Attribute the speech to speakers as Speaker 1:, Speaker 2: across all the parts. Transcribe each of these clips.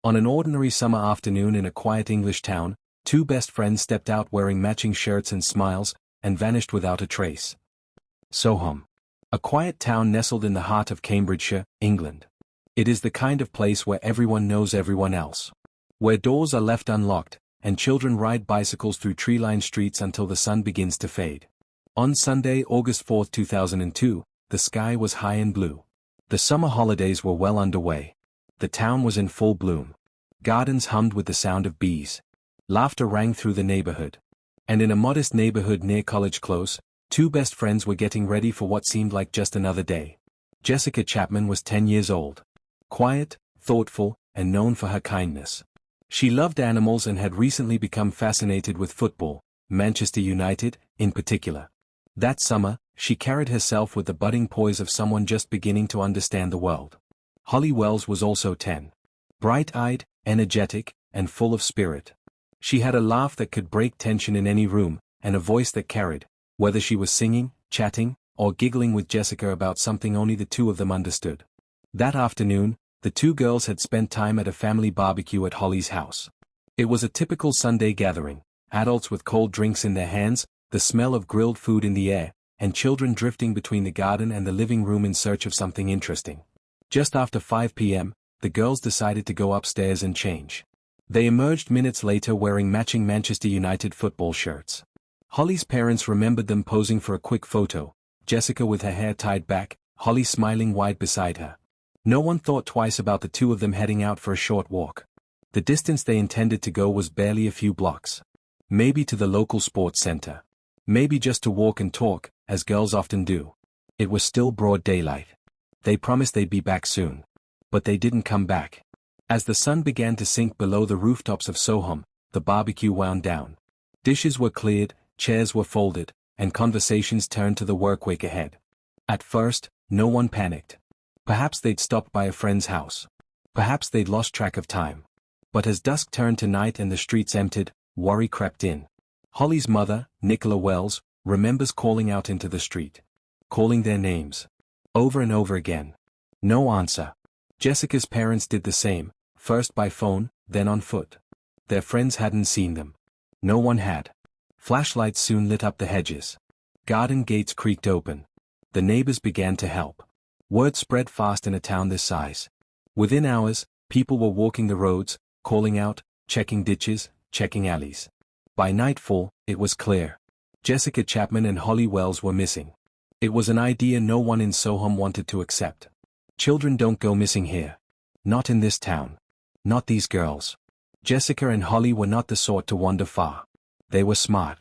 Speaker 1: On an ordinary summer afternoon in a quiet English town, two best friends stepped out wearing matching shirts and smiles, and vanished without a trace. Soham. A quiet town nestled in the heart of Cambridgeshire, England. It is the kind of place where everyone knows everyone else. Where doors are left unlocked, and children ride bicycles through tree-lined streets until the sun begins to fade. On Sunday, August 4, 2002, the sky was high and blue. The summer holidays were well underway. The town was in full bloom. Gardens hummed with the sound of bees. Laughter rang through the neighborhood. And in a modest neighborhood near College Close, two best friends were getting ready for what seemed like just another day. Jessica Chapman was 10 years old. Quiet, thoughtful, and known for her kindness. She loved animals and had recently become fascinated with football, Manchester United, in particular. That summer, she carried herself with the budding poise of someone just beginning to understand the world. Holly Wells was also 10. Bright-eyed, energetic, and full of spirit. She had a laugh that could break tension in any room, and a voice that carried, whether she was singing, chatting, or giggling with Jessica about something only the two of them understood. That afternoon, the two girls had spent time at a family barbecue at Holly's house. It was a typical Sunday gathering, adults with cold drinks in their hands, the smell of grilled food in the air, and children drifting between the garden and the living room in search of something interesting. Just after 5 p.m., the girls decided to go upstairs and change. They emerged minutes later wearing matching Manchester United football shirts. Holly's parents remembered them posing for a quick photo, Jessica with her hair tied back, Holly smiling wide beside her. No one thought twice about the two of them heading out for a short walk. The distance they intended to go was barely a few blocks. Maybe to the local sports center. Maybe just to walk and talk, as girls often do. It was still broad daylight. They promised they'd be back soon. But they didn't come back. As the sun began to sink below the rooftops of Soham, the barbecue wound down. Dishes were cleared, chairs were folded, and conversations turned to the work week ahead. At first, no one panicked. Perhaps they'd stopped by a friend's house. Perhaps they'd lost track of time. But as dusk turned to night and the streets emptied, worry crept in. Holly's mother, Nicola Wells, remembers calling out into the street. Calling their names. Over and over again. No answer. Jessica's parents did the same, first by phone, then on foot. Their friends hadn't seen them. No one had. Flashlights soon lit up the hedges. Garden gates creaked open. The neighbors began to help. Word spread fast in a town this size. Within hours, people were walking the roads, calling out, checking ditches, checking alleys. By nightfall, it was clear. Jessica Chapman and Holly Wells were missing. It was an idea no one in Soham wanted to accept. Children don't go missing here. Not in this town. Not these girls. Jessica and Holly were not the sort to wander far. They were smart.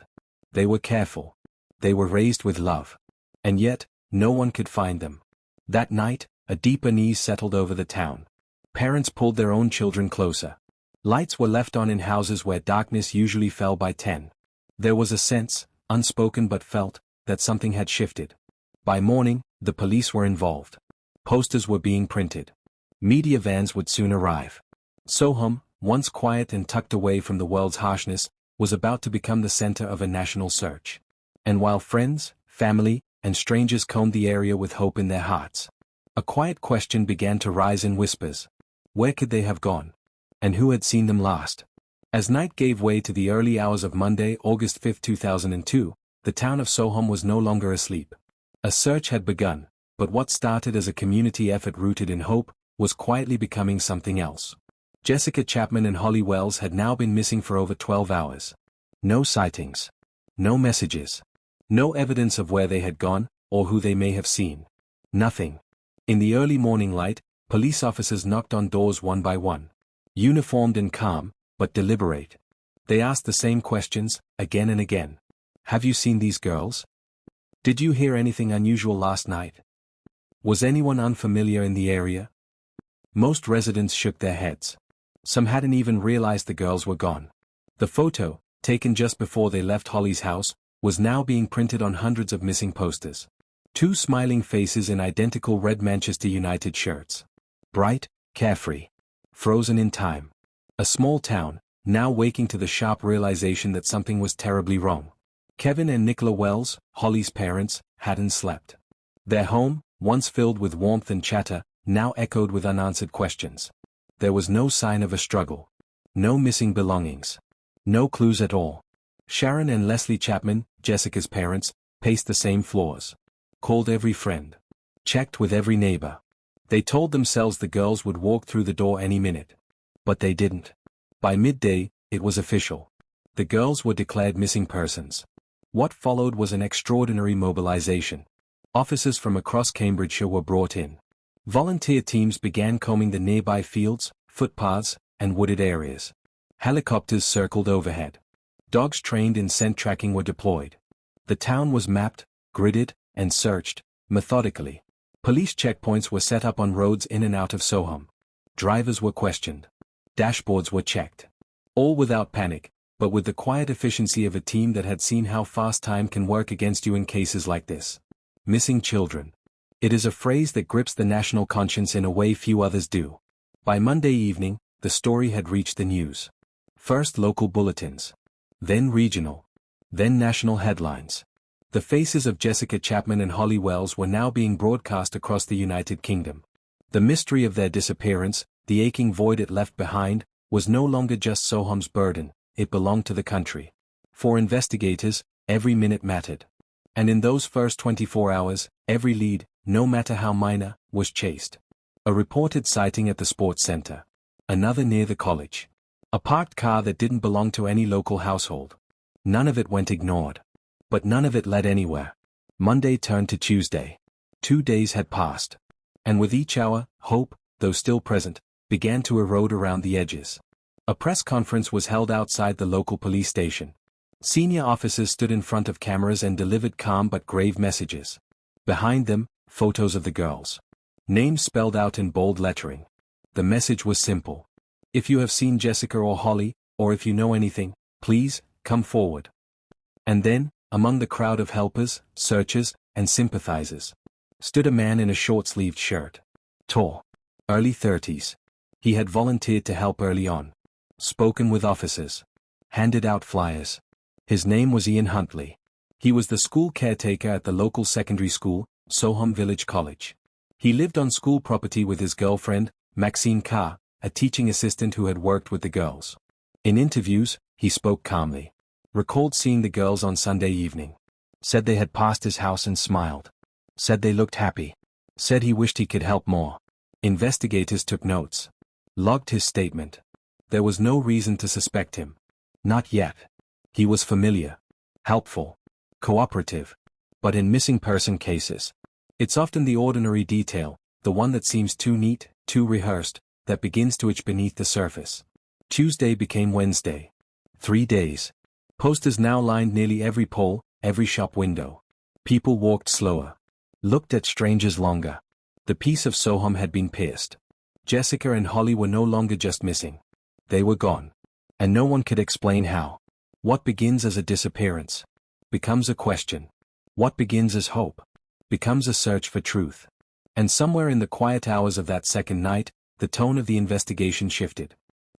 Speaker 1: They were careful. They were raised with love. And yet, no one could find them. That night, a deep unease settled over the town. Parents pulled their own children closer. Lights were left on in houses where darkness usually fell by 10. There was a sense, unspoken but felt, that something had shifted. By morning, the police were involved. Posters were being printed. Media vans would soon arrive. Soham, once quiet and tucked away from the world's harshness, was about to become the center of a national search. And while friends, family, and strangers combed the area with hope in their hearts, a quiet question began to rise in whispers. Where could they have gone? And who had seen them last? As night gave way to the early hours of Monday, August 5, 2002, the town of Soham was no longer asleep. A search had begun, but what started as a community effort rooted in hope, was quietly becoming something else. Jessica Chapman and Holly Wells had now been missing for over 12 hours. No sightings. No messages. No evidence of where they had gone, or who they may have seen. Nothing. In the early morning light, police officers knocked on doors one by one. Uniformed and calm, but deliberate. They asked the same questions, again and again. Have you seen these girls? Did you hear anything unusual last night? Was anyone unfamiliar in the area? Most residents shook their heads. Some hadn't even realized the girls were gone. The photo, taken just before they left Holly's house, was now being printed on hundreds of missing posters. Two smiling faces in identical red Manchester United shirts. Bright, carefree. Frozen in time. A small town, now waking to the sharp realization that something was terribly wrong. Kevin and Nicola Wells, Holly's parents, hadn't slept. Their home, once filled with warmth and chatter, now echoed with unanswered questions. There was no sign of a struggle. No missing belongings. No clues at all. Sharon and Leslie Chapman, Jessica's parents, paced the same floors. Called every friend. Checked with every neighbor. They told themselves the girls would walk through the door any minute. But they didn't. By midday, it was official. The girls were declared missing persons. What followed was an extraordinary mobilization. Officers from across Cambridgeshire were brought in. Volunteer teams began combing the nearby fields, footpaths, and wooded areas. Helicopters circled overhead. Dogs trained in scent tracking were deployed. The town was mapped, gridded, and searched, methodically. Police checkpoints were set up on roads in and out of Soham. Drivers were questioned. Dashboards were checked. All without panic, but with the quiet efficiency of a team that had seen how fast time can work against you in cases like this. Missing children. It is a phrase that grips the national conscience in a way few others do. By Monday evening, the story had reached the news. First local bulletins. Then regional. Then national headlines. The faces of Jessica Chapman and Holly Wells were now being broadcast across the United Kingdom. The mystery of their disappearance, the aching void it left behind, was no longer just Soham's burden, it belonged to the country. For investigators, every minute mattered. And in those first 24 hours, every lead, no matter how minor, was chased. A reported sighting at the sports center. Another near the college. A parked car that didn't belong to any local household. None of it went ignored. But none of it led anywhere. Monday turned to Tuesday. 2 days had passed. And with each hour, hope, though still present, began to erode around the edges. A press conference was held outside the local police station. Senior officers stood in front of cameras and delivered calm but grave messages. Behind them, photos of the girls. Names spelled out in bold lettering. The message was simple. If you have seen Jessica or Holly, or if you know anything, please, come forward. And then, among the crowd of helpers, searchers, and sympathizers, stood a man in a short-sleeved shirt. Tall. Early 30s. He had volunteered to help early on. Spoken with officers. Handed out flyers. His name was Ian Huntley. He was the school caretaker at the local secondary school, Soham Village College. He lived on school property with his girlfriend, Maxine Carr, a teaching assistant who had worked with the girls. In interviews, he spoke calmly. Recalled seeing the girls on Sunday evening. Said they had passed his house and smiled. Said they looked happy. Said he wished he could help more. Investigators took notes. Logged his statement. There was no reason to suspect him. Not yet. He was familiar. Helpful. Cooperative. But in missing person cases, it's often the ordinary detail, the one that seems too neat, too rehearsed, that begins to itch beneath the surface. Tuesday became Wednesday. 3 days. Posters now lined nearly every pole, every shop window. People walked slower. Looked at strangers longer. The peace of Soham had been pierced. Jessica and Holly were no longer just missing. They were gone. And no one could explain how. What begins as a disappearance becomes a question. What begins as hope becomes a search for truth. And somewhere in the quiet hours of that second night, the tone of the investigation shifted.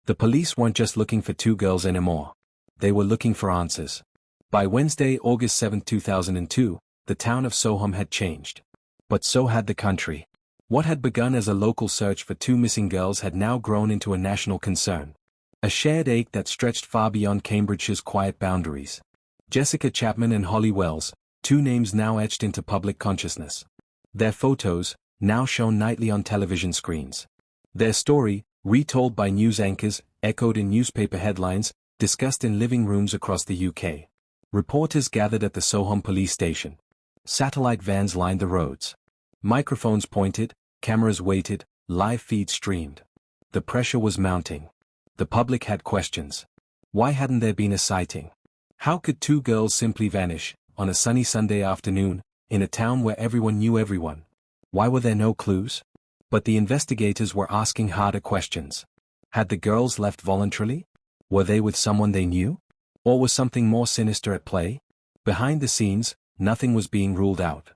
Speaker 1: The police weren't just looking for 2 girls anymore. They were looking for answers. By Wednesday, August 7, 2002, the town of Soham had changed. But so had the country. What had begun as a local search for 2 missing girls had now grown into a national concern. A shared ache that stretched far beyond Cambridgeshire's quiet boundaries. Jessica Chapman and Holly Wells, 2 names now etched into public consciousness. Their photos, now shown nightly on television screens. Their story, retold by news anchors, echoed in newspaper headlines, discussed in living rooms across the UK. Reporters gathered at the Soham police station. Satellite vans lined the roads. Microphones pointed, cameras waited, live feeds streamed. The pressure was mounting. The public had questions. Why hadn't there been a sighting? How could 2 girls simply vanish, on a sunny Sunday afternoon, in a town where everyone knew everyone? Why were there no clues? But the investigators were asking harder questions. Had the girls left voluntarily? Were they with someone they knew? Or was something more sinister at play? Behind the scenes, nothing was being ruled out.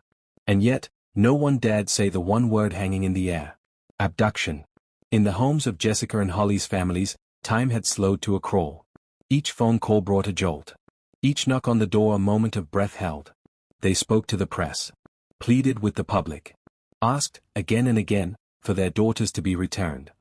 Speaker 1: And yet, no one dared say the one word hanging in the air. Abduction. In the homes of Jessica and Holly's families, time had slowed to a crawl. Each phone call brought a jolt. Each knock on the door a moment of breath held. They spoke to the press. Pleaded with the public. Asked, again and again, for their daughters to be returned.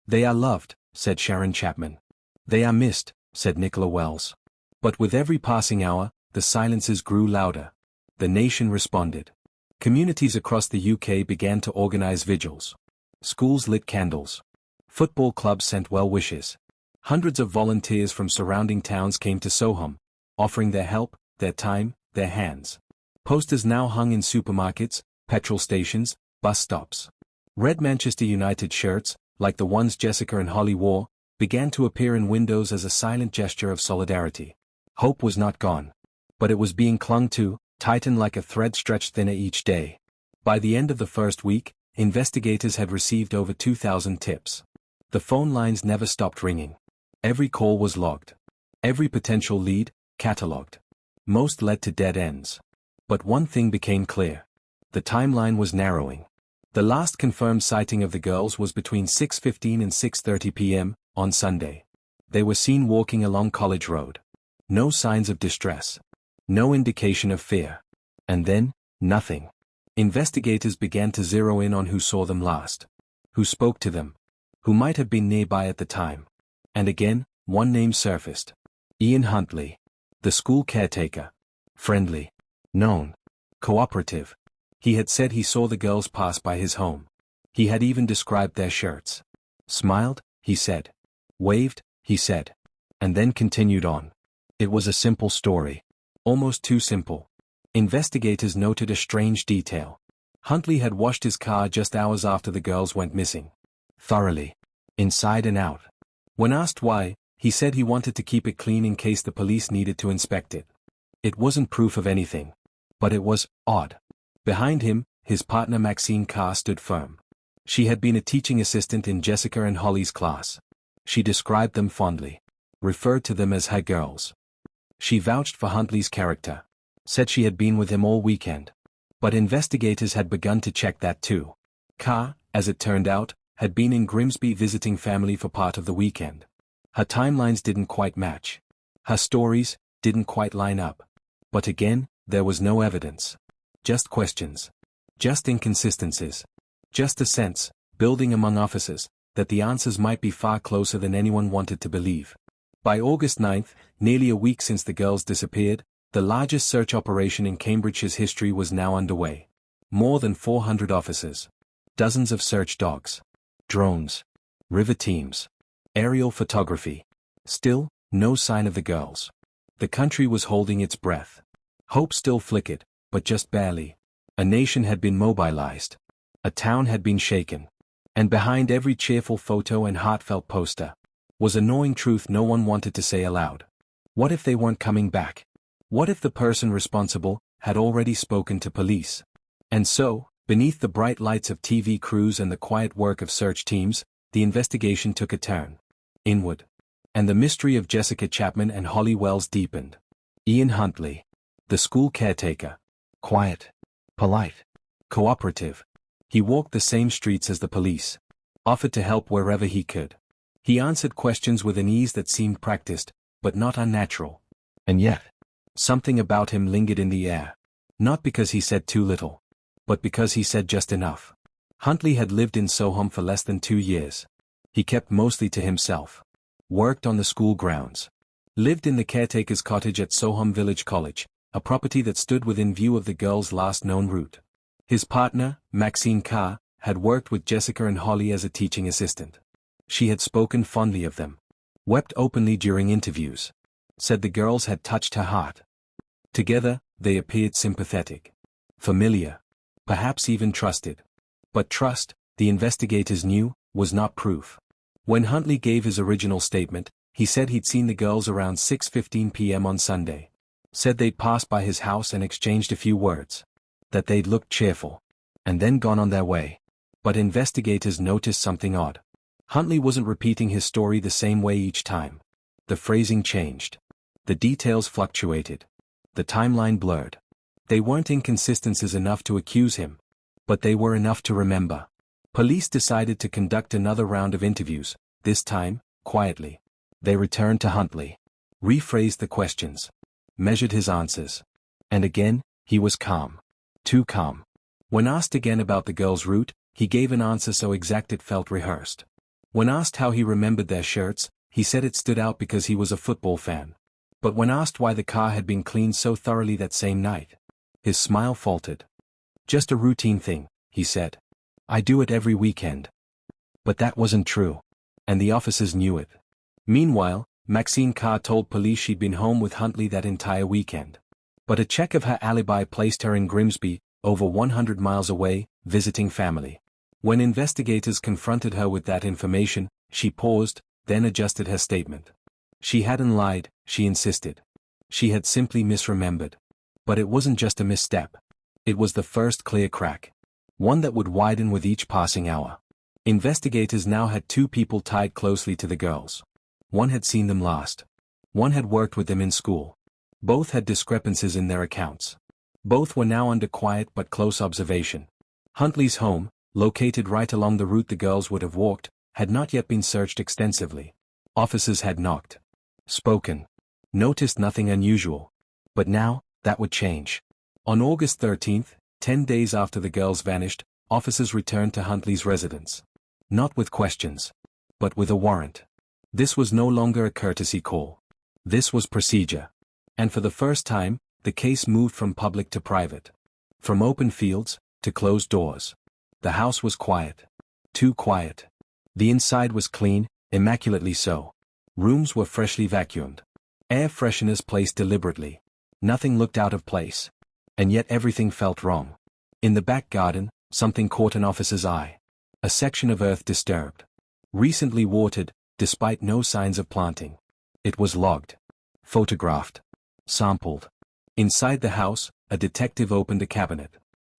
Speaker 1: They are loved, said Sharon Chapman. They are missed, said Nicola Wells. But with every passing hour, the silences grew louder. The nation responded. Communities across the UK began to organize vigils. Schools lit candles. Football clubs sent well wishes. Hundreds of volunteers from surrounding towns came to Soham, offering their help, their time, their hands. Posters now hung in supermarkets, petrol stations, bus stops. Red Manchester United shirts, like the ones Jessica and Holly wore, began to appear in windows as a silent gesture of solidarity. Hope was not gone. But it was being clung to, tightened like a thread stretched thinner each day. By the end of the first week, investigators had received over 2,000 tips. The phone lines never stopped ringing. Every call was logged. Every potential lead, catalogued. Most led to dead ends. But one thing became clear. The timeline was narrowing. The last confirmed sighting of the girls was between 6:15 and 6:30 p.m. on Sunday. They were seen walking along College Road. No signs of distress. No indication of fear. And then, nothing. Investigators began to zero in on who saw them last. Who spoke to them. Who might have been nearby at the time. And again, one name surfaced. Ian Huntley. The school caretaker. Friendly. Known. Cooperative. He had said he saw the girls pass by his home. He had even described their shirts. Smiled, he said. Waved, he said. And then continued on. It was a simple story. Almost too simple. Investigators noted a strange detail. Huntley had washed his car just hours after the girls went missing. Thoroughly. Inside and out. When asked why, he said he wanted to keep it clean in case the police needed to inspect it. It wasn't proof of anything. But it was odd. Behind him, his partner Maxine Carr stood firm. She had been a teaching assistant in Jessica and Holly's class. She described them fondly. Referred to them as her girls. She vouched for Huntley's character. Said she had been with him all weekend. But investigators had begun to check that too. Carr, as it turned out, had been in Grimsby visiting family for part of the weekend. Her timelines didn't quite match. Her stories didn't quite line up. But again, there was no evidence. Just questions. Just inconsistencies. Just a sense, building among officers, that the answers might be far closer than anyone wanted to believe. By August 9th, nearly a week since the girls disappeared, the largest search operation in Cambridgeshire's history was now underway. More than 400 officers. Dozens of search dogs. Drones. River teams. Aerial photography. Still, no sign of the girls. The country was holding its breath. Hope still flickered, but just barely. A nation had been mobilized. A town had been shaken. And behind every cheerful photo and heartfelt poster was a gnawing truth no one wanted to say aloud. What if they weren't coming back? What if the person responsible had already spoken to police? And so, beneath the bright lights of TV crews and the quiet work of search teams, the investigation took a turn. Inward. And the mystery of Jessica Chapman and Holly Wells deepened. Ian Huntley. The school caretaker. Quiet. Polite. Cooperative. He walked the same streets as the police. Offered to help wherever he could. He answered questions with an ease that seemed practiced, but not unnatural. And yet, something about him lingered in the air. Not because he said too little. But because he said just enough. Huntley had lived in Soham for less than 2 years. He kept mostly to himself. Worked on the school grounds. Lived in the caretaker's cottage at Soham Village College, a property that stood within view of the girls' last known route. His partner, Maxine Carr, had worked with Jessica and Holly as a teaching assistant. She had spoken fondly of them. Wept openly during interviews. Said the girls had touched her heart. Together, they appeared sympathetic. Familiar. Perhaps even trusted. But trust, the investigators knew, was not proof. When Huntley gave his original statement, he said he'd seen the girls around 6:15 p.m. on Sunday. Said they'd passed by his house and exchanged a few words. That they'd looked cheerful. And then gone on their way. But investigators noticed something odd. Huntley wasn't repeating his story the same way each time. The phrasing changed. The details fluctuated. The timeline blurred. They weren't inconsistencies enough to accuse him. But they were enough to remember. Police decided to conduct another round of interviews, this time, quietly. They returned to Huntley. Rephrased the questions. Measured his answers. And again, he was calm. Too calm. When asked again about the girl's route, he gave an answer so exact it felt rehearsed. When asked how he remembered their shirts, he said it stood out because he was a football fan. But when asked why the car had been cleaned so thoroughly that same night, his smile faltered. "Just a routine thing," he said. "I do it every weekend." But that wasn't true. And the officers knew it. Meanwhile, Maxine Carr told police she'd been home with Huntley that entire weekend. But a check of her alibi placed her in Grimsby, over 100 miles away, visiting family. When investigators confronted her with that information, she paused, then adjusted her statement. She hadn't lied, she insisted. She had simply misremembered. But it wasn't just a misstep. It was the first clear crack. One that would widen with each passing hour. Investigators now had two people tied closely to the girls. One had seen them last. One had worked with them in school. Both had discrepancies in their accounts. Both were now under quiet but close observation. Huntley's home, located right along the route the girls would have walked, had not yet been searched extensively. Officers had knocked. Spoken. Noticed nothing unusual. But now, that would change. On August 13th, 10 days after the girls vanished, officers returned to Huntley's residence. Not with questions. But with a warrant. This was no longer a courtesy call. This was procedure. And for the first time, the case moved from public to private. From open fields, to closed doors. The house was quiet. Too quiet. The inside was clean, immaculately so. Rooms were freshly vacuumed. Air fresheners placed deliberately. Nothing looked out of place. And yet everything felt wrong. In the back garden, something caught an officer's eye. A section of earth disturbed. Recently watered, despite no signs of planting. It was logged. Photographed. Sampled. Inside the house, a detective opened a cabinet.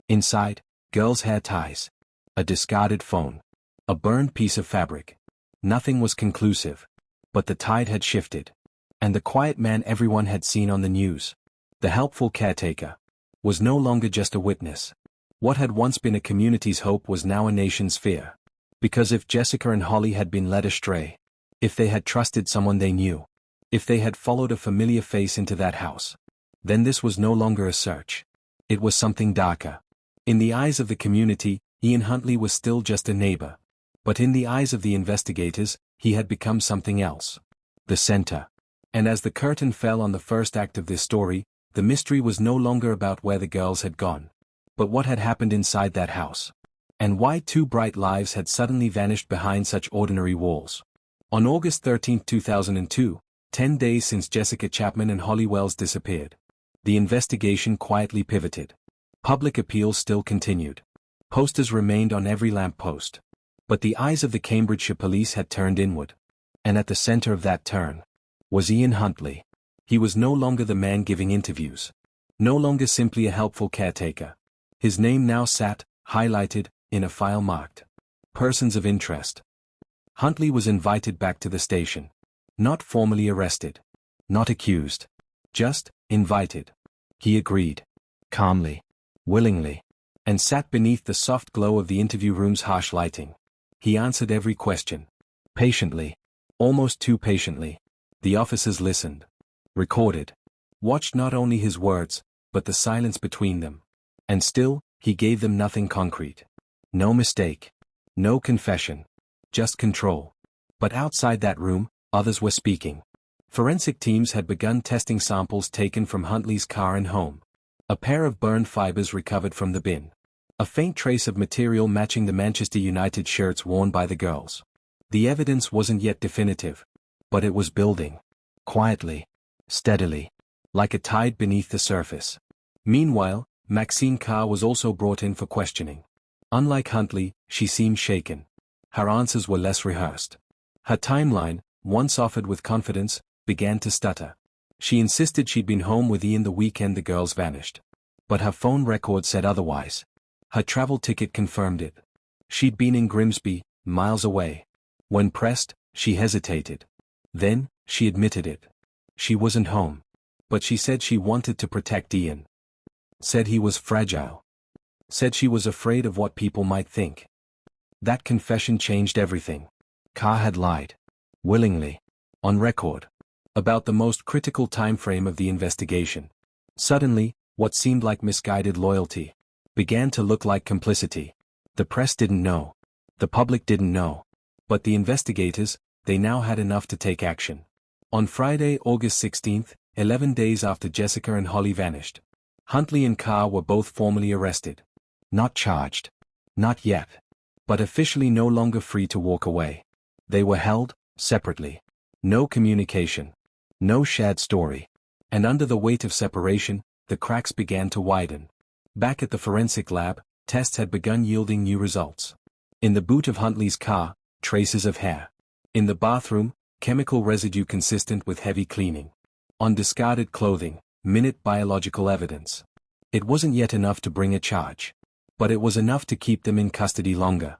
Speaker 1: Inside, girls' hair ties. A discarded phone. A burned piece of fabric. Nothing was conclusive. But the tide had shifted. And the quiet man everyone had seen on the news, the helpful caretaker, was no longer just a witness. What had once been a community's hope was now a nation's fear. Because if Jessica and Holly had been led astray, if they had trusted someone they knew, if they had followed a familiar face into that house, then this was no longer a search. It was something darker. In the eyes of the community, Ian Huntley was still just a neighbor. But in the eyes of the investigators, he had become something else. The center. And as the curtain fell on the first act of this story, the mystery was no longer about where the girls had gone, but what had happened inside that house. And why two bright lives had suddenly vanished behind such ordinary walls. On August 13, 2002, 10 days since Jessica Chapman and Holly Wells disappeared, the investigation quietly pivoted. Public appeals still continued. Posters remained on every lamppost. But the eyes of the Cambridgeshire police had turned inward. And at the center of that turn was Ian Huntley. He was no longer the man giving interviews. No longer simply a helpful caretaker. His name now sat, highlighted, in a file marked persons of interest. Huntley was invited back to the station. Not formally arrested. Not accused. Just, invited. He agreed. Calmly. Willingly. And sat beneath the soft glow of the interview room's harsh lighting. He answered every question. Patiently. Almost too patiently. The officers listened. Recorded. Watched not only his words, but the silence between them. And still, he gave them nothing concrete. No mistake. No confession. Just control. But outside that room, others were speaking. Forensic teams had begun testing samples taken from Huntley's car and home. A pair of burned fibers recovered from the bin. A faint trace of material matching the Manchester United shirts worn by the girls. The evidence wasn't yet definitive. But it was building. Quietly. Steadily. Like a tide beneath the surface. Meanwhile, Maxine Carr was also brought in for questioning. Unlike Huntley, she seemed shaken. Her answers were less rehearsed. Her timeline, once offered with confidence, began to stutter. She insisted she'd been home with Ian the weekend the girls vanished. But her phone record said otherwise. Her travel ticket confirmed it. She'd been in Grimsby, miles away. When pressed, she hesitated. Then, she admitted it. She wasn't home. But she said she wanted to protect Ian. Said he was fragile. Said she was afraid of what people might think. That confession changed everything. Carr had lied. Willingly. On record. About the most critical time frame of the investigation. Suddenly, what seemed like misguided loyalty began to look like complicity. The press didn't know. The public didn't know. But the investigators, they now had enough to take action. On Friday, August 16th, 11 days after Jessica and Holly vanished, Huntley and Carr were both formally arrested. Not charged. Not yet. But officially no longer free to walk away. They were held, separately. No communication. No shared story. And under the weight of separation, the cracks began to widen. Back at the forensic lab, tests had begun yielding new results. In the boot of Huntley's car, traces of hair. In the bathroom, chemical residue consistent with heavy cleaning. On discarded clothing, minute biological evidence. It wasn't yet enough to bring a charge. But it was enough to keep them in custody longer.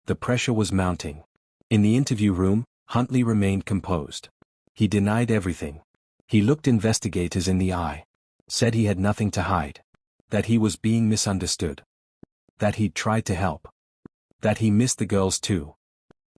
Speaker 1: The pressure was mounting. In the interview room, Huntley remained composed. He denied everything. He looked investigators in the eye. Said he had nothing to hide. That he was being misunderstood. That he'd tried to help. That he missed the girls too.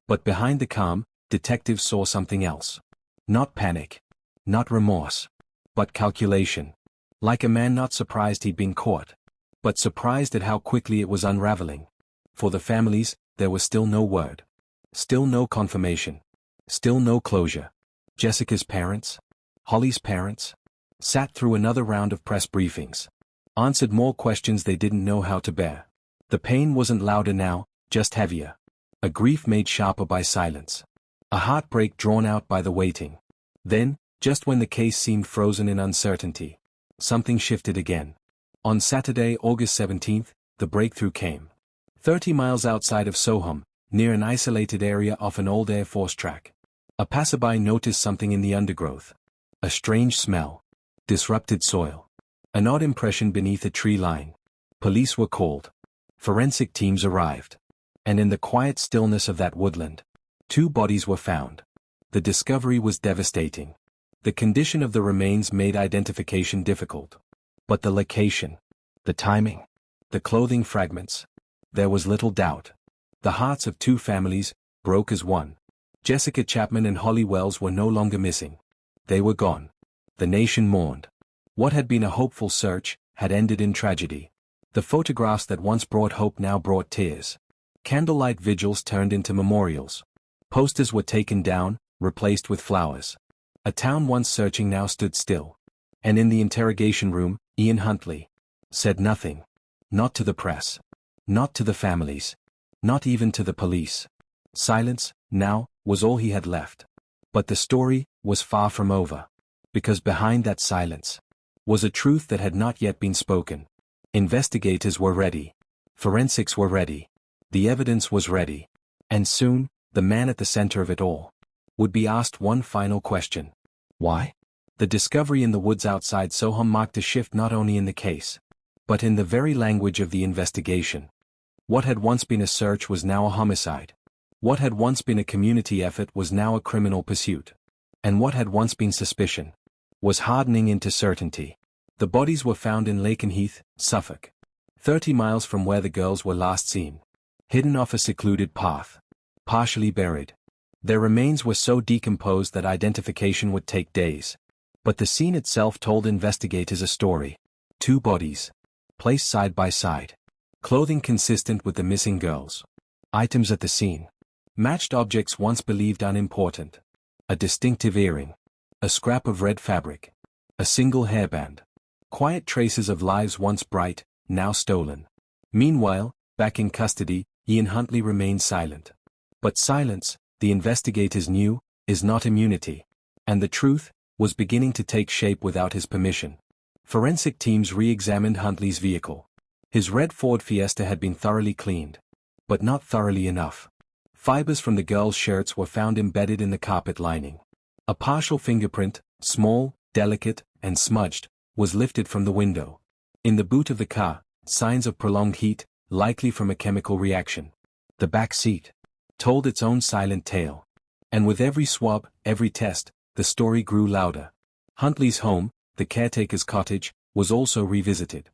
Speaker 1: But behind the calm, detectives saw something else. Not panic. Not remorse. But calculation. Like a man not surprised he'd been caught. But surprised at how quickly it was unraveling. For the families, there was still no word. Still no confirmation. Still no closure. Jessica's parents, Holly's parents, sat through another round of press briefings. Answered more questions they didn't know how to bear. The pain wasn't louder now, just heavier. A grief made sharper by silence. A heartbreak drawn out by the waiting. Then, just when the case seemed frozen in uncertainty, something shifted again. On Saturday, August 17th, the breakthrough came. 30 miles outside of Soham, near an isolated area off an old Air Force track. A passerby noticed something in the undergrowth. A strange smell. Disrupted soil. An odd impression beneath a tree line. Police were called. Forensic teams arrived. And in the quiet stillness of that woodland, 2 bodies were found. The discovery was devastating. The condition of the remains made identification difficult. But the location, the timing, the clothing fragments. There was little doubt. The hearts of 2 families broke as one. Jessica Chapman and Holly Wells were no longer missing. They were gone. The nation mourned. What had been a hopeful search had ended in tragedy. The photographs that once brought hope now brought tears. Candlelight vigils turned into memorials. Posters were taken down, replaced with flowers. A town once searching now stood still. And in the interrogation room, Ian Huntley said nothing. Not to the press. Not to the families. Not even to the police. Silence, now, was all he had left. But the story was far from over. Because behind that silence was a truth that had not yet been spoken. Investigators were ready. Forensics were ready. The evidence was ready. And soon, the man at the center of it all would be asked one final question. Why? The discovery in the woods outside Soham marked a shift not only in the case, but in the very language of the investigation. What had once been a search was now a homicide. What had once been a community effort was now a criminal pursuit. And what had once been suspicion was hardening into certainty. The bodies were found in Lakenheath, Suffolk. 30 miles from where the girls were last seen. Hidden off a secluded path. Partially buried. Their remains were so decomposed that identification would take days. But the scene itself told investigators a story. 2 bodies. Placed side by side. Clothing consistent with the missing girls. Items at the scene. Matched objects once believed unimportant. A distinctive earring. A scrap of red fabric. A single hairband. Quiet traces of lives once bright, now stolen. Meanwhile, back in custody, Ian Huntley remained silent. But silence, the investigators knew, is not immunity. And the truth was beginning to take shape without his permission. Forensic teams re-examined Huntley's vehicle. His red Ford Fiesta had been thoroughly cleaned. But not thoroughly enough. Fibers from the girls' shirts were found embedded in the carpet lining. A partial fingerprint, small, delicate, and smudged, was lifted from the window. In the boot of the car, signs of prolonged heat, likely from a chemical reaction. The back seat told its own silent tale. And with every swab, every test, the story grew louder. Huntley's home, the caretaker's cottage, was also revisited.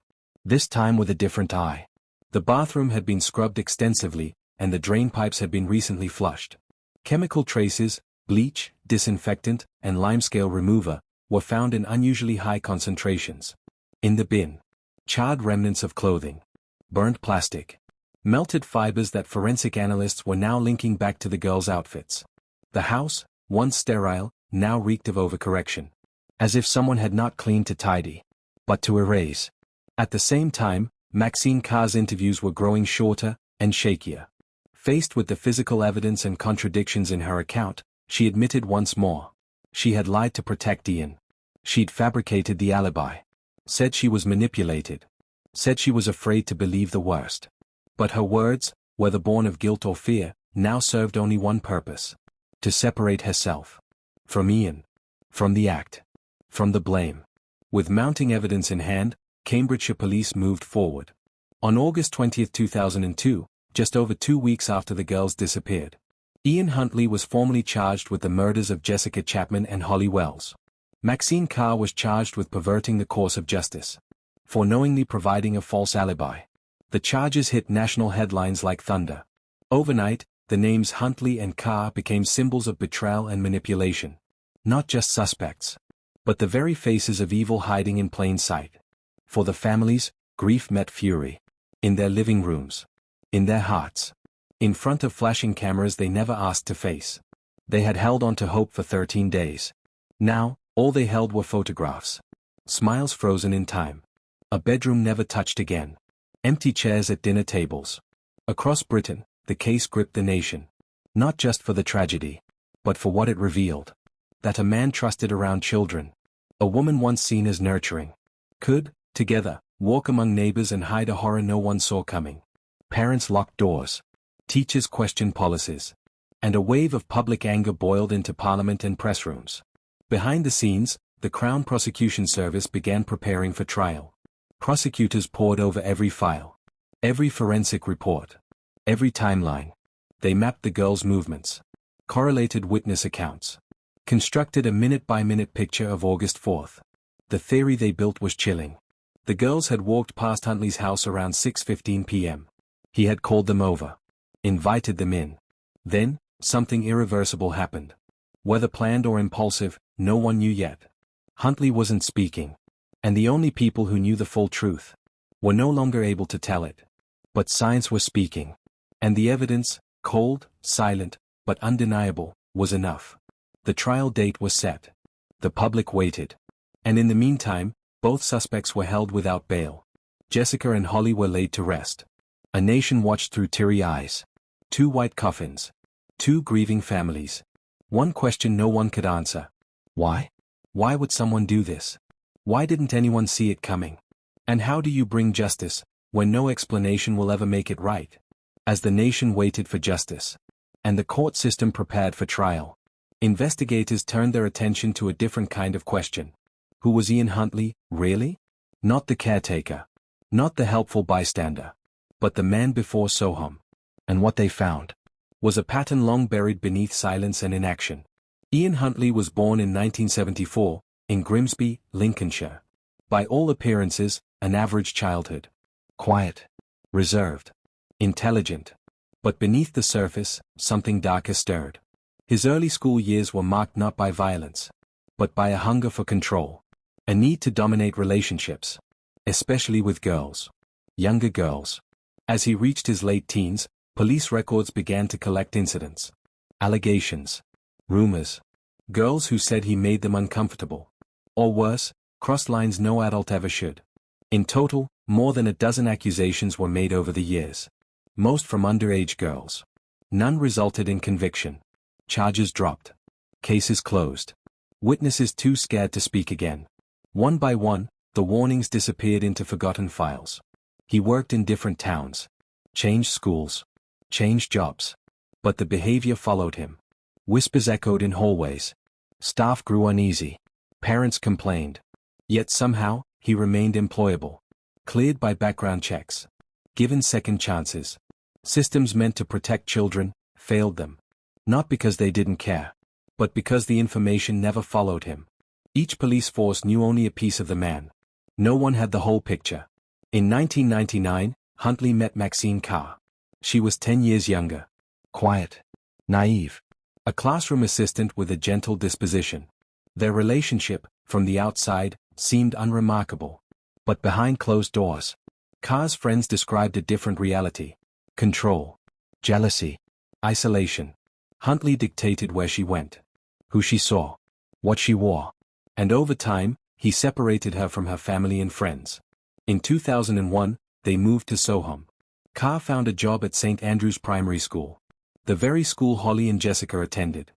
Speaker 1: This time with a different eye. The bathroom had been scrubbed extensively, and the drain pipes had been recently flushed. Chemical traces, bleach, disinfectant, and limescale remover, were found in unusually high concentrations. In the bin, charred remnants of clothing. Burnt plastic. Melted fibers that forensic analysts were now linking back to the girls' outfits. The house, once sterile, now reeked of overcorrection. As if someone had not cleaned to tidy, but to erase. At the same time, Maxine Carr's interviews were growing shorter and shakier. Faced with the physical evidence and contradictions in her account, she admitted once more. She had lied to protect Ian. She'd fabricated the alibi. Said she was manipulated. Said she was afraid to believe the worst. But her words, whether born of guilt or fear, now served only one purpose. To separate herself. From Ian. From the act. From the blame. With mounting evidence in hand, Cambridgeshire police moved forward. On August 20, 2002, just over 2 weeks after the girls disappeared, Ian Huntley was formally charged with the murders of Jessica Chapman and Holly Wells. Maxine Carr was charged with perverting the course of justice. For knowingly providing a false alibi. The charges hit national headlines like thunder. Overnight, the names Huntley and Carr became symbols of betrayal and manipulation. Not just suspects, but the very faces of evil hiding in plain sight. For the families, grief met fury. In their living rooms. In their hearts. In front of flashing cameras they never asked to face. They had held on to hope for 13 days. Now, all they held were photographs. Smiles frozen in time. A bedroom never touched again. Empty chairs at dinner tables. Across Britain, the case gripped the nation. Not just for the tragedy, but for what it revealed. That a man trusted around children. A woman once seen as nurturing. Could, together, walk among neighbors and hide a horror no one saw coming. Parents locked doors. Teachers questioned policies. And a wave of public anger boiled into Parliament and press rooms. Behind the scenes, the Crown Prosecution Service began preparing for trial. Prosecutors pored over every file. Every forensic report. Every timeline. They mapped the girls' movements. Correlated witness accounts. Constructed a minute-by-minute picture of August 4th. The theory they built was chilling. The girls had walked past Huntley's house around 6:15 p.m. He had called them over. Invited them in. Then, something irreversible happened. Whether planned or impulsive, no one knew yet. Huntley wasn't speaking. And the only people who knew the full truth were no longer able to tell it. But science was speaking. And the evidence, cold, silent, but undeniable, was enough. The trial date was set. The public waited. And in the meantime, both suspects were held without bail. Jessica and Holly were laid to rest. A nation watched through teary eyes. 2 white coffins. 2 grieving families. One question no one could answer. Why? Why would someone do this? Why didn't anyone see it coming? And how do you bring justice, when no explanation will ever make it right? As the nation waited for justice. And the court system prepared for trial. Investigators turned their attention to a different kind of question. Who was Ian Huntley, really? Not the caretaker. Not the helpful bystander. But the man before Soham. And what they found was a pattern long buried beneath silence and inaction. Ian Huntley was born in 1974, in Grimsby, Lincolnshire. By all appearances, an average childhood. Quiet. Reserved. Intelligent. But beneath the surface, something darker stirred. His early school years were marked not by violence, but by a hunger for control. A need to dominate relationships. Especially with girls. Younger girls. As he reached his late teens, police records began to collect incidents. Allegations. Rumors. Girls who said he made them uncomfortable. Or worse, crossed lines no adult ever should. In total, more than a dozen accusations were made over the years. Most from underage girls. None resulted in conviction. Charges dropped. Cases closed. Witnesses too scared to speak again. One by one, the warnings disappeared into forgotten files. He worked in different towns. Changed schools. Changed jobs. But the behavior followed him. Whispers echoed in hallways. Staff grew uneasy. Parents complained. Yet somehow, he remained employable. Cleared by background checks. Given second chances. Systems meant to protect children, failed them. Not because they didn't care, but because the information never followed him. Each police force knew only a piece of the man. No one had the whole picture. In 1999, Huntley met Maxine Carr. She was 10 years younger. Quiet. Naive. A classroom assistant with a gentle disposition. Their relationship, from the outside, seemed unremarkable. But behind closed doors, Carr's friends described a different reality. control, jealousy, isolation. Huntley dictated where she went, who she saw, what she wore. And over time, he separated her from her family and friends. In 2001, they moved to Soham. Carr found a job at St. Andrew's Primary School, the very school Holly and Jessica attended.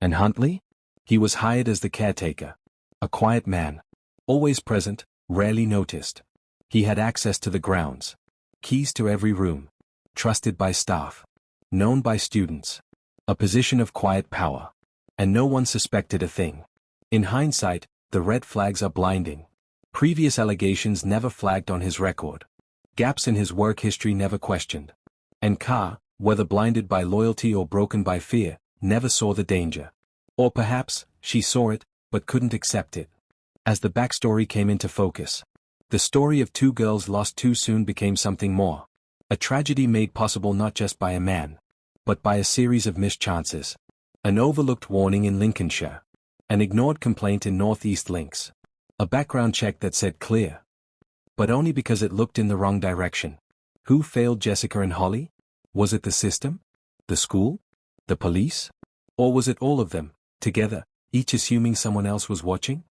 Speaker 1: And Huntley? He was hired as the caretaker. A quiet man. Always present, rarely noticed. He had access to the grounds. Keys to every room. Trusted by staff. Known by students. A position of quiet power. And no one suspected a thing. In hindsight, the red flags are blinding. Previous allegations never flagged on his record. Gaps in his work history never questioned. And Carr, whether blinded by loyalty or broken by fear, never saw the danger. Or perhaps, she saw it, but couldn't accept it. As the backstory came into focus, the story of two girls lost too soon became something more. A tragedy made possible not just by a man, but by a series of missed chances. An overlooked warning in Lincolnshire. An ignored complaint in Northeast Links. A background check that said clear. But only because it looked in the wrong direction. Who failed Jessica and Holly? Was it the system? The school? The police? Or was it all of them, together, each assuming someone else was watching?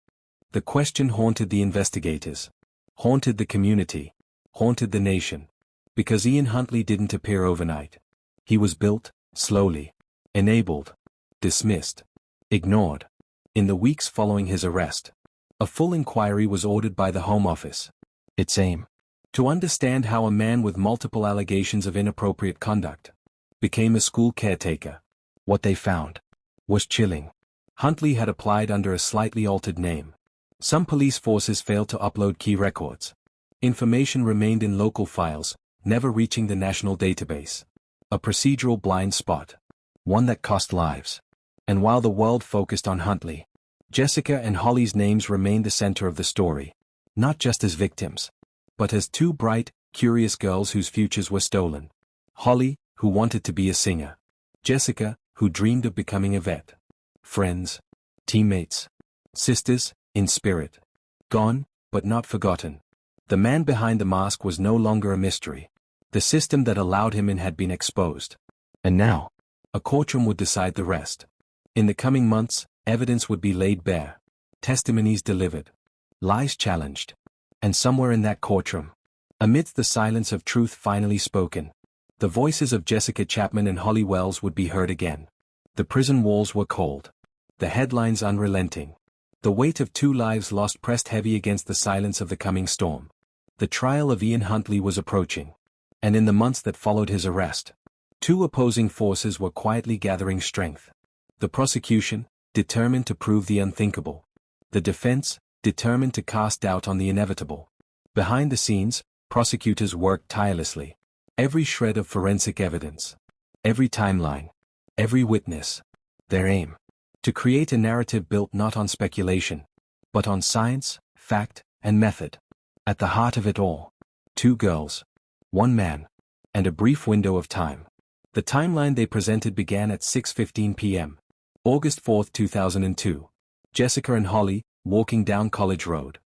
Speaker 1: The question haunted the investigators. Haunted the community. Haunted the nation. Because Ian Huntley didn't appear overnight. He was built, slowly. Enabled. Dismissed. Ignored. In the weeks following his arrest, a full inquiry was ordered by the Home Office. Its aim: to understand how a man with multiple allegations of inappropriate conduct became a school caretaker. What they found was chilling. Huntley had applied under a slightly altered name. Some police forces failed to upload key records. Information remained in local files, never reaching the national database. A procedural blind spot. One that cost lives. And while the world focused on Huntley, Jessica and Holly's names remained the center of the story. Not just as victims, but as two bright, curious girls whose futures were stolen. Holly, who wanted to be a singer. Jessica, who dreamed of becoming a vet. Friends. Teammates. Sisters, in spirit. Gone, but not forgotten. The man behind the mask was no longer a mystery. The system that allowed him in had been exposed. And now, a courtroom would decide the rest. In the coming months, evidence would be laid bare. Testimonies delivered. Lies challenged. And somewhere in that courtroom, amidst the silence of truth finally spoken, the voices of Jessica Chapman and Holly Wells would be heard again. The prison walls were cold. The headlines unrelenting. The weight of two lives lost pressed heavy against the silence of the coming storm. The trial of Ian Huntley was approaching. And in the months that followed his arrest, two opposing forces were quietly gathering strength. The prosecution, determined to prove the unthinkable. The defense, determined to cast doubt on the inevitable. Behind the scenes, prosecutors worked tirelessly. Every shred of forensic evidence. Every timeline. Every witness. Their aim: to create a narrative built not on speculation, but on science, fact, and method. At the heart of it all, two girls, one man, and a brief window of time. The timeline they presented began at 6:15 p.m. August 4, 2002. Jessica and Holly, walking down College Road.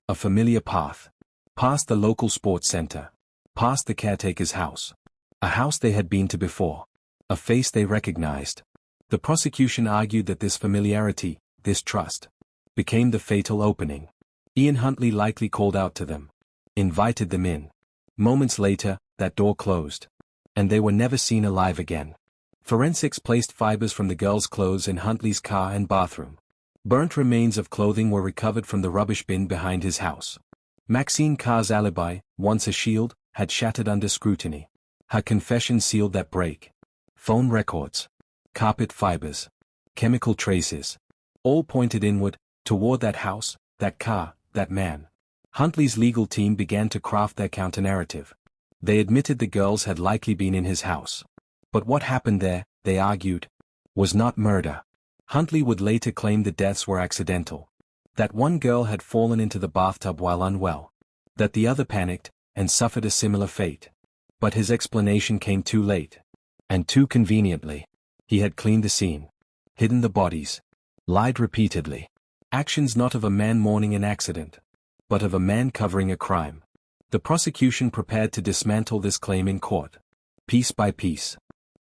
Speaker 1: A familiar path. Past the local sports center. Past the caretaker's house. A house they had been to before. A face they recognized. The prosecution argued that this familiarity, this trust, became the fatal opening. Ian Huntley likely called out to them. Invited them in. Moments later, that door closed. And they were never seen alive again. Forensics placed fibers from the girls' clothes in Huntley's car and bathroom. Burnt remains of clothing were recovered from the rubbish bin behind his house. Maxine Carr's alibi, once a shield, had shattered under scrutiny. Her confession sealed that break. Phone records. Carpet fibers. Chemical traces. All pointed inward, toward that house, that car, that man. Huntley's legal team began to craft their counter-narrative. They admitted the girls had likely been in his house. But what happened there, they argued, was not murder. Huntley would later claim the deaths were accidental. That one girl had fallen into the bathtub while unwell. That the other panicked, and suffered a similar fate. But his explanation came too late. And too conveniently. He had cleaned the scene. Hidden the bodies. Lied repeatedly. Actions not of a man mourning an accident, but of a man covering a crime. The prosecution prepared to dismantle this claim in court. piece by piece.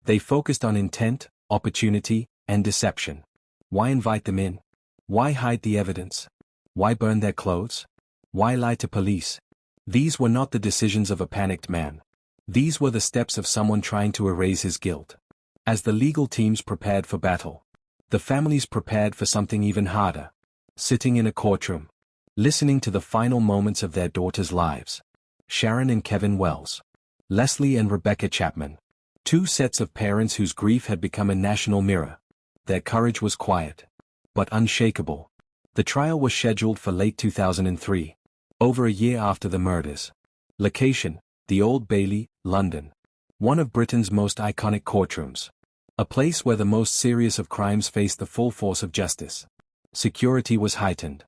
Speaker 1: They focused on intent, opportunity, and deception. Why invite them in? Why hide the evidence? Why burn their clothes? Why lie to police? These were not the decisions of a panicked man. These were the steps of someone trying to erase his guilt. As the legal teams prepared for battle, the families prepared for something even harder. Sitting in a courtroom, listening to the final moments of their daughters' lives. Sharon and Kevin Wells. Leslie and Rebecca Chapman. Two sets of parents whose grief had become a national mirror. Their courage was quiet, but unshakable. The trial was scheduled for late 2003, over a year after the murders. Location, the Old Bailey, London. One of Britain's most iconic courtrooms. A place where the most serious of crimes faced the full force of justice. Security was heightened.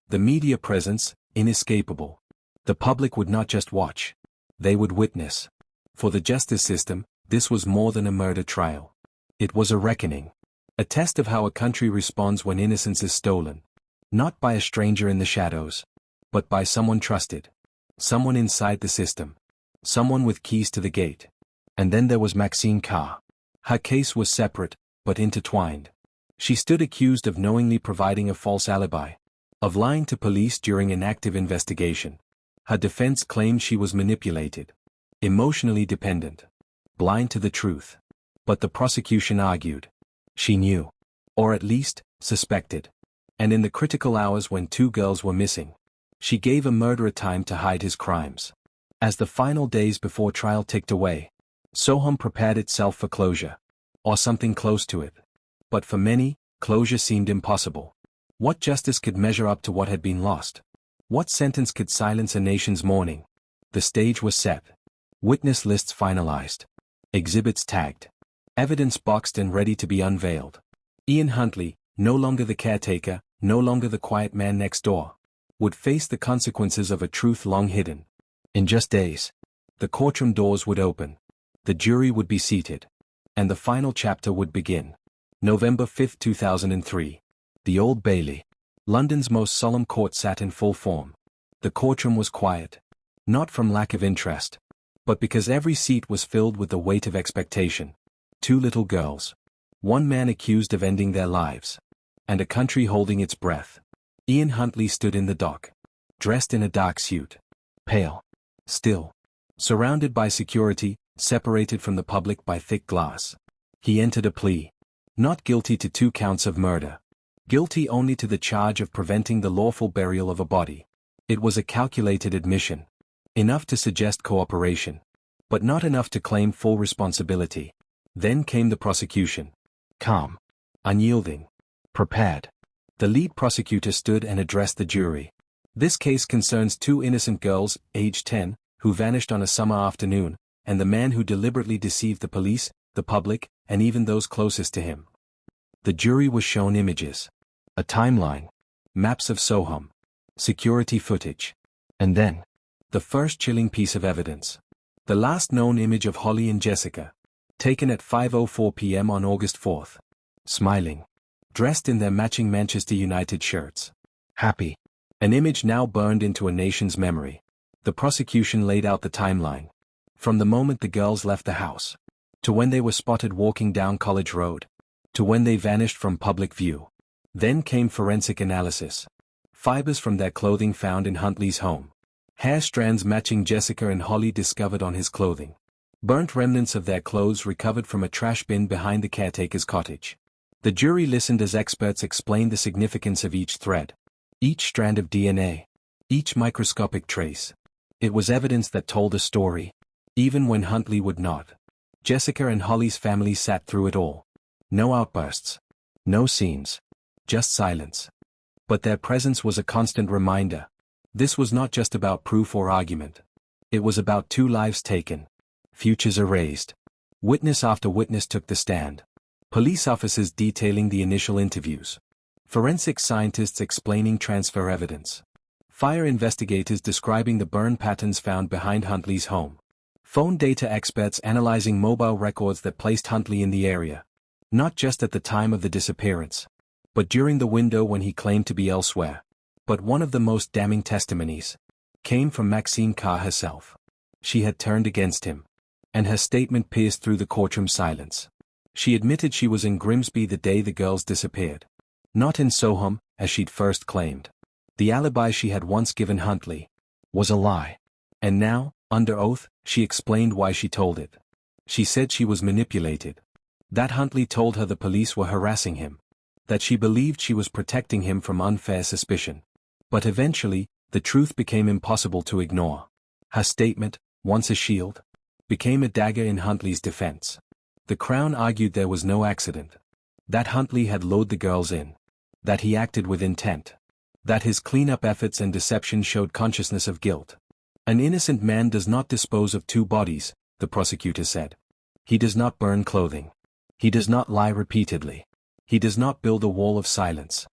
Speaker 1: The media presence, inescapable. The public would not just watch. They would witness. For the justice system, this was more than a murder trial. It was a reckoning. A test of how a country responds when innocence is stolen. Not by a stranger in the shadows, but by someone trusted. Someone inside the system. Someone with keys to the gate. And then there was Maxine Carr. Her case was separate, but intertwined. She stood accused of knowingly providing a false alibi, of lying to police during an active investigation. Her defense claimed she was manipulated, emotionally dependent, blind to the truth. But the prosecution argued. She knew. Or at least, suspected. And in the critical hours when two girls were missing, she gave a murderer time to hide his crimes. As the final days before trial ticked away, Soham prepared itself for closure. Or something close to it. But for many, closure seemed impossible. What justice could measure up to what had been lost? What sentence could silence a nation's mourning? The stage was set. Witness lists finalized. Exhibits tagged. Evidence boxed and ready to be unveiled. Ian Huntley, no longer the caretaker, no longer the quiet man next door, would face the consequences of a truth long hidden. In just days, the courtroom doors would open. The jury would be seated. And the final chapter would begin. November 5, 2003. The Old Bailey. London's most solemn court sat in full form. The courtroom was quiet. Not from lack of interest, but because every seat was filled with the weight of expectation. Two little girls. One man accused of ending their lives. And a country holding its breath. Ian Huntley stood in the dock. Dressed in a dark suit. Pale. Still. Surrounded by security, separated from the public by thick glass. He entered a plea. Not guilty to 2 counts of murder. Guilty only to the charge of preventing the lawful burial of a body. It was a calculated admission. Enough to suggest cooperation. But not enough to claim full responsibility. Then came the prosecution. Calm. Unyielding. Prepared. The lead prosecutor stood and addressed the jury. This case concerns 2 innocent girls, aged 10, who vanished on a summer afternoon, and the man who deliberately deceived the police, the public, and even those closest to him. The jury was shown images. A timeline. Maps of Soham. Security footage. And then, the first chilling piece of evidence. The last known image of Holly and Jessica. Taken at 5:04 p.m. on August 4th. Smiling. Dressed in their matching Manchester United shirts. Happy. An image now burned into a nation's memory. The prosecution laid out the timeline. From the moment the girls left the house, to when they were spotted walking down College Road, to when they vanished from public view. Then came forensic analysis. Fibers from their clothing found in Huntley's home. Hair strands matching Jessica and Holly discovered on his clothing. Burnt remnants of their clothes recovered from a trash bin behind the caretaker's cottage. The jury listened as experts explained the significance of each thread. Each strand of DNA. Each microscopic trace. It was evidence that told a story. Even when Huntley would not. Jessica and Holly's family sat through it all. No outbursts. No scenes. Just silence. But their presence was a constant reminder. This was not just about proof or argument. It was about 2 lives taken. Futures erased. Witness after witness took the stand. Police officers detailing the initial interviews. Forensic scientists explaining transfer evidence. Fire investigators describing the burn patterns found behind Huntley's home. Phone data experts analyzing mobile records that placed Huntley in the area. Not just at the time of the disappearance, but during the window when he claimed to be elsewhere. But one of the most damning testimonies came from Maxine Carr herself. She had turned against him. and her statement pierced through the courtroom silence. She admitted she was in Grimsby the day the girls disappeared. Not in Soham, as she'd first claimed. The alibi she had once given Huntley was a lie. And now, under oath, she explained why she told it. She said she was manipulated. That Huntley told her the police were harassing him. That she believed she was protecting him from unfair suspicion. But eventually, the truth became impossible to ignore. Her statement, once a shield, became a dagger in Huntley's defense. The Crown argued there was no accident. That Huntley had lured the girls in. That he acted with intent. That his cleanup efforts and deception showed consciousness of guilt. An innocent man does not dispose of two bodies, the prosecutor said. He does not burn clothing. He does not lie repeatedly. He does not build a wall of silence.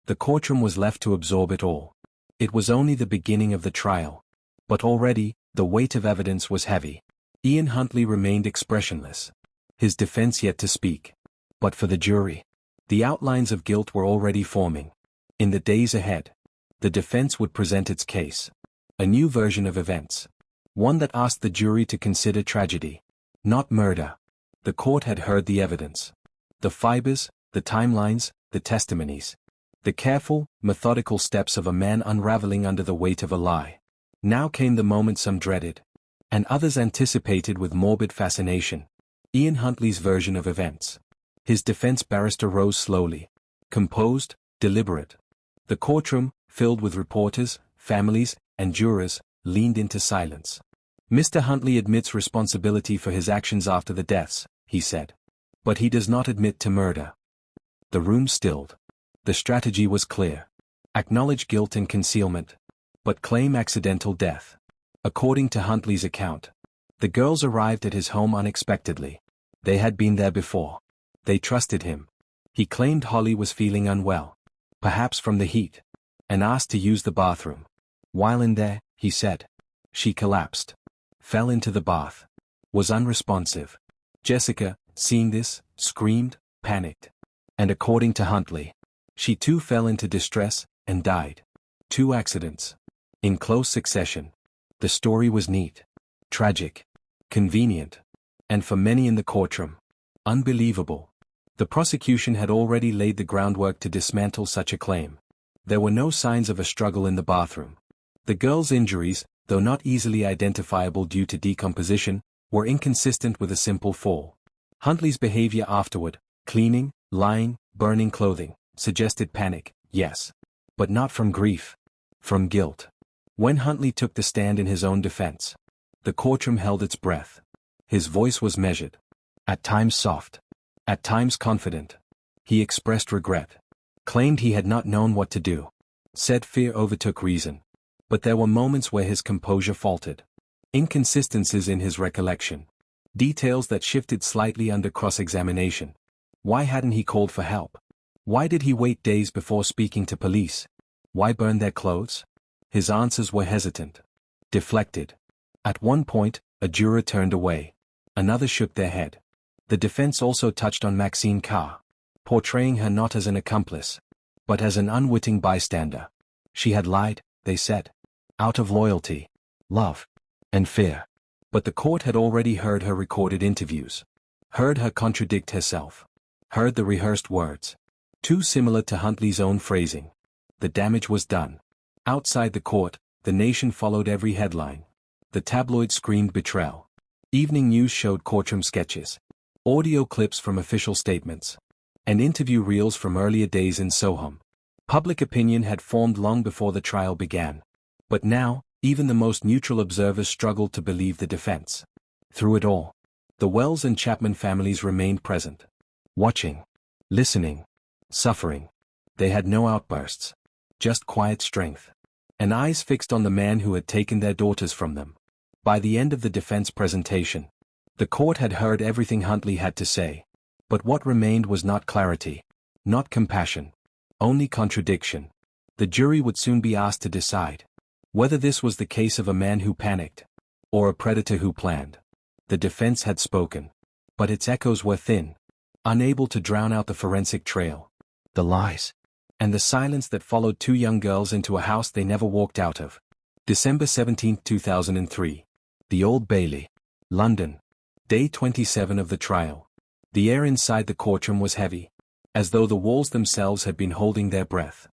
Speaker 1: The courtroom was left to absorb it all. It was only the beginning of the trial. But already, the weight of evidence was heavy. Ian Huntley remained expressionless. His defense yet to speak. But for the jury, the outlines of guilt were already forming. In the days ahead, the defense would present its case. A new version of events. One that asked the jury to consider tragedy, not murder. The court had heard the evidence. The fibers, the timelines, the testimonies. The careful, methodical steps of a man unraveling under the weight of a lie. Now came the moment some dreaded, and others anticipated with morbid fascination. Ian Huntley's version of events. His defense barrister rose slowly. Composed, deliberate. The courtroom, filled with reporters, families, and jurors, leaned into silence. Mr. Huntley admits responsibility for his actions after the deaths, he said. But he does not admit to murder. The room stilled. The strategy was clear. Acknowledge guilt and concealment. But claim accidental death. According to Huntley's account, the girls arrived at his home unexpectedly. They had been there before. They trusted him. He claimed Holly was feeling unwell, perhaps from the heat, and asked to use the bathroom. While in there, he said, she collapsed, fell into the bath, was unresponsive. Jessica, seeing this, screamed, panicked. And according to Huntley, she too fell into distress and died. 2 accidents. In close succession. The story was neat, tragic, convenient, and for many in the courtroom, unbelievable. The prosecution had already laid the groundwork to dismantle such a claim. There were no signs of a struggle in the bathroom. The girls' injuries, though not easily identifiable due to decomposition, were inconsistent with a simple fall. Huntley's behavior afterward, cleaning, lying, burning clothing, suggested panic, yes. But not from grief. From guilt. When Huntley took the stand in his own defense, the courtroom held its breath. His voice was measured. At times soft. At times confident. He expressed regret. Claimed he had not known what to do. Said fear overtook reason. But there were moments where his composure faltered. Inconsistencies in his recollection. Details that shifted slightly under cross-examination. Why hadn't he called for help? Why did he wait days before speaking to police? Why burn their clothes? His answers were hesitant. Deflected. At one point, a juror turned away. Another shook their head. The defense also touched on Maxine Carr, portraying her not as an accomplice, but as an unwitting bystander. She had lied, they said, out of loyalty, love, and fear. But the court had already heard her recorded interviews. Heard her contradict herself. Heard the rehearsed words. Too similar to Huntley's own phrasing. The damage was done. Outside the court, the nation followed every headline. The tabloid screamed betrayal. Evening news showed courtroom sketches. Audio clips from official statements. And interview reels from earlier days in Soham. Public opinion had formed long before the trial began. But now, even the most neutral observers struggled to believe the defense. Through it all, the Wells and Chapman families remained present. Watching. Listening. Suffering. They had no outbursts. Just quiet strength. And eyes fixed on the man who had taken their daughters from them. By the end of the defense presentation, the court had heard everything Huntley had to say. But what remained was not clarity. Not compassion. Only contradiction. The jury would soon be asked to decide whether this was the case of a man who panicked, or a predator who planned. The defense had spoken. But its echoes were thin. Unable to drown out the forensic trail. The lies. And the silence that followed 2 young girls into a house they never walked out of. December 17, 2003. The Old Bailey. London. Day 27 of the trial. The air inside the courtroom was heavy, as though the walls themselves had been holding their breath.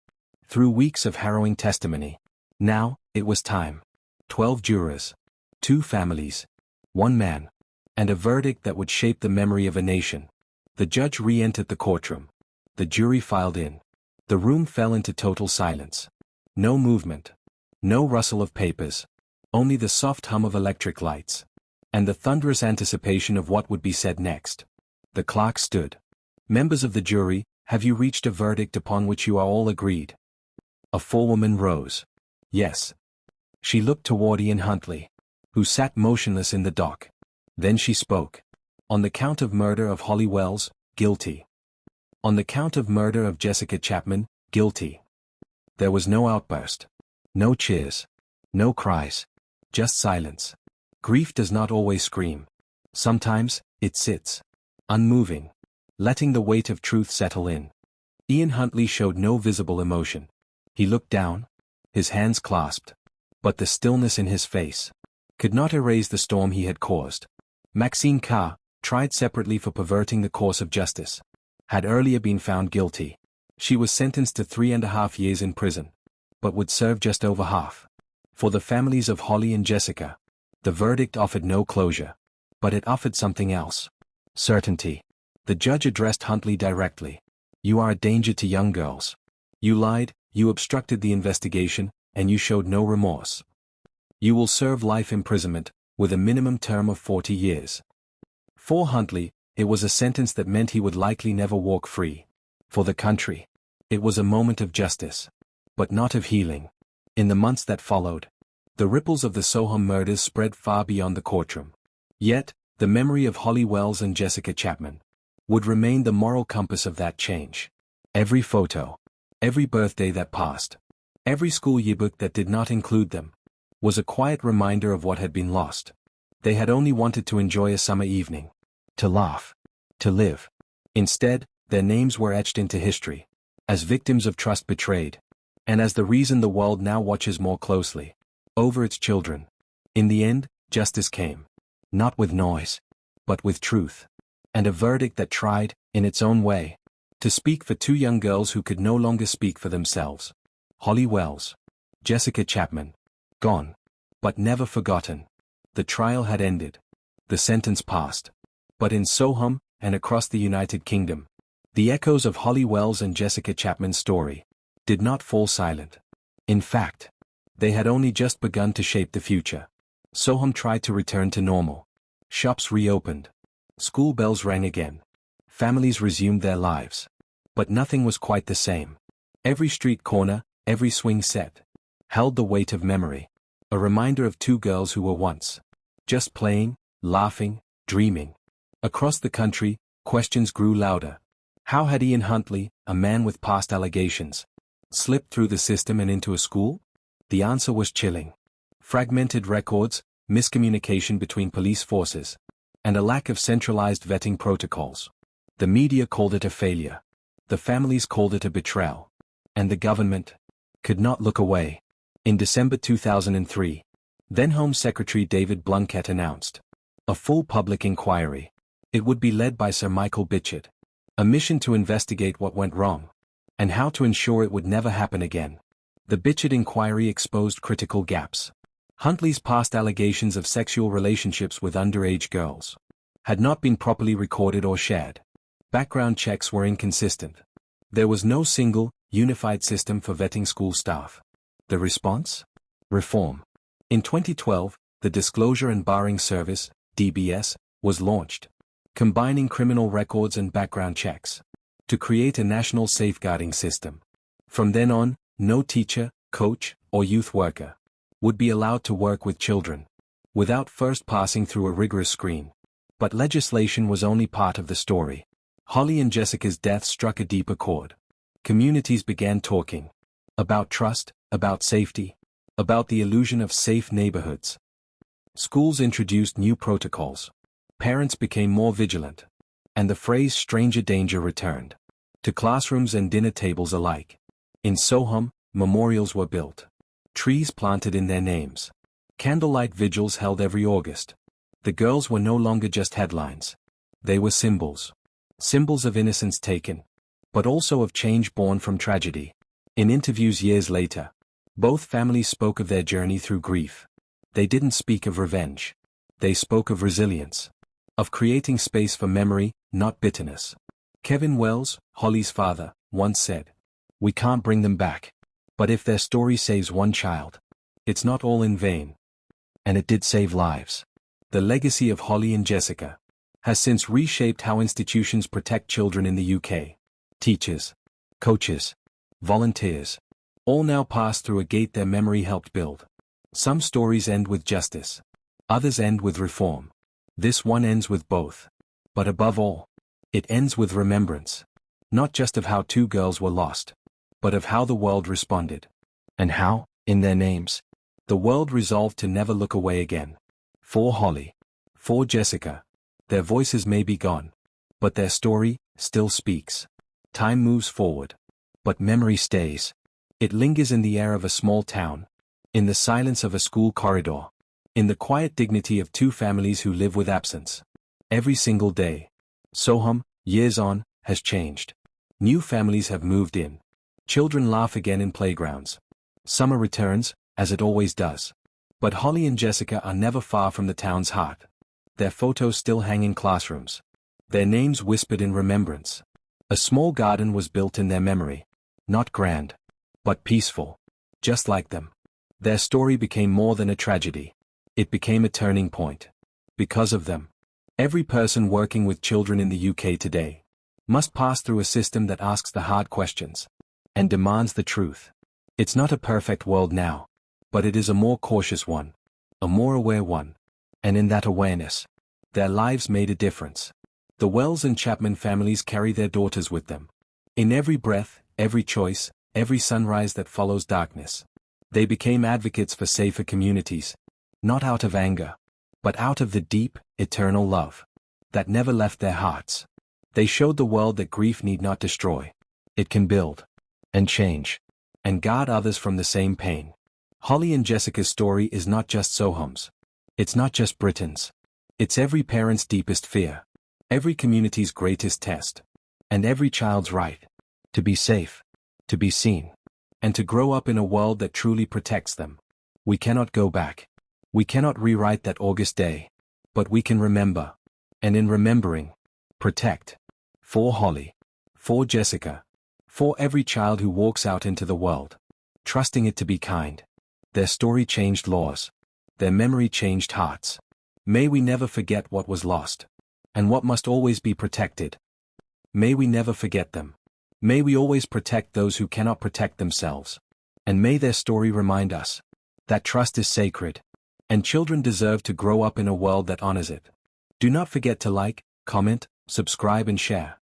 Speaker 1: Through weeks of harrowing testimony, now, it was time. 12 jurors, 2 families, 1 man, and a verdict that would shape the memory of a nation. The judge re-entered the courtroom. The jury filed in. The room fell into total silence. No movement. No rustle of papers. Only the soft hum of electric lights. And the thunderous anticipation of what would be said next. The clerk stood. Members of the jury, have you reached a verdict upon which you are all agreed? A forewoman rose. Yes. She looked toward Ian Huntley, who sat motionless in the dock. Then she spoke. On the count of murder of Holly Wells, guilty. On the count of murder of Jessica Chapman, guilty. There was no outburst. No cheers. No cries. Just silence. Grief does not always scream. Sometimes, it sits. Unmoving. Letting the weight of truth settle in. Ian Huntley showed no visible emotion. He looked down. His hands clasped. But the stillness in his face could not erase the storm he had caused. Maxine Carr, tried separately for perverting the course of justice, had earlier been found guilty. She was sentenced to 3.5 years in prison, but would serve just over half. For the families of Holly and Jessica, the verdict offered no closure, but it offered something else. Certainty. The judge addressed Huntley directly. You are a danger to young girls. You lied, you obstructed the investigation, and you showed no remorse. You will serve life imprisonment, with a minimum term of 40 years. For Huntley, it was a sentence that meant he would likely never walk free. For the country, it was a moment of justice, but not of healing. In the months that followed, the ripples of the Soham murders spread far beyond the courtroom. Yet, the memory of Holly Wells and Jessica Chapman would remain the moral compass of that change. Every photo, every birthday that passed, every school yearbook that did not include them, was a quiet reminder of what had been lost. They had only wanted to enjoy a summer evening, to laugh, to live. Instead, their names were etched into history, as victims of trust betrayed, and as the reason the world now watches more closely over its children. In the end, justice came. Not with noise, but with truth. And a verdict that tried, in its own way, to speak for 2 young girls who could no longer speak for themselves. Holly Wells. Jessica Chapman. Gone. But never forgotten. The trial had ended. The sentence passed. But in Soham, and across the United Kingdom, the echoes of Holly Wells and Jessica Chapman's story did not fall silent. In fact, they had only just begun to shape the future. Soham tried to return to normal. Shops reopened. School bells rang again. Families resumed their lives. But nothing was quite the same. Every street corner, every swing set, held the weight of memory. A reminder of 2 girls who were once just playing, laughing, dreaming. Across the country, questions grew louder. How had Ian Huntley, a man with past allegations, slipped through the system and into a school? The answer was chilling. Fragmented records, miscommunication between police forces, and a lack of centralized vetting protocols. The media called it a failure. The families called it a betrayal. And the government could not look away. In December 2003, then Home Secretary David Blunkett announced a full public inquiry. It would be led by Sir Michael Bichett. A mission to investigate what went wrong, and how to ensure it would never happen again. The Bichett inquiry exposed critical gaps. Huntley's past allegations of sexual relationships with underage girls had not been properly recorded or shared. Background checks were inconsistent. There was no single, unified system for vetting school staff. The response? Reform. In 2012, the Disclosure and Barring Service, DBS, was launched, combining criminal records and background checks to create a national safeguarding system. From then on, no teacher, coach, or youth worker would be allowed to work with children without first passing through a rigorous screen. But legislation was only part of the story. Holly and Jessica's death struck a deeper chord. Communities began talking about trust, about safety, about the illusion of safe neighborhoods. Schools introduced new protocols. Parents became more vigilant. And the phrase stranger danger returned to classrooms and dinner tables alike. In Soham, memorials were built. Trees planted in their names. Candlelight vigils held every August. The girls were no longer just headlines. They were symbols. Symbols of innocence taken, but also of change born from tragedy. In interviews years later, both families spoke of their journey through grief. They didn't speak of revenge. They spoke of resilience. Of creating space for memory, not bitterness. Kevin Wells, Holly's father, once said, "We can't bring them back. But if their story saves one child, it's not all in vain." And it did save lives. The legacy of Holly and Jessica has since reshaped how institutions protect children in the UK. Teachers, coaches, volunteers, all now pass through a gate their memory helped build. Some stories end with justice. Others end with reform. This one ends with both. But above all, it ends with remembrance. Not just of how two girls were lost, but of how the world responded. And how, in their names, the world resolved to never look away again. For Holly, for Jessica, their voices may be gone, but their story still speaks. Time moves forward, but memory stays. It lingers in the air of a small town, in the silence of a school corridor, in the quiet dignity of two families who live with absence. Every single day. Soham, years on, has changed. New families have moved in. Children laugh again in playgrounds. Summer returns, as it always does. But Holly and Jessica are never far from the town's heart. Their photos still hang in classrooms. Their names whispered in remembrance. A small garden was built in their memory. Not grand, but peaceful. Just like them. Their story became more than a tragedy. It became a turning point. Because of them, every person working with children in the UK today must pass through a system that asks the hard questions and demands the truth. It's not a perfect world now, but it is a more cautious one, a more aware one. And in that awareness, their lives made a difference. The Wells and Chapman families carry their daughters with them. In every breath, every choice, every sunrise that follows darkness. They became advocates for safer communities, not out of anger, but out of the deep, eternal love that never left their hearts. They showed the world that grief need not destroy. It can build, and change, and guard others from the same pain. Holly and Jessica's story is not just Soham's. It's not just Britain's. It's every parent's deepest fear, every community's greatest test, and every child's right to be safe, to be seen, and to grow up in a world that truly protects them. We cannot go back. We cannot rewrite that August day, but we can remember, and in remembering, protect. For Holly, for Jessica, for every child who walks out into the world, trusting it to be kind. Their story changed laws. Their memory changed hearts. May we never forget what was lost, and what must always be protected. May we never forget them. May we always protect those who cannot protect themselves. And may their story remind us that trust is sacred, and children deserve to grow up in a world that honors it. Do not forget to like, comment, subscribe and share.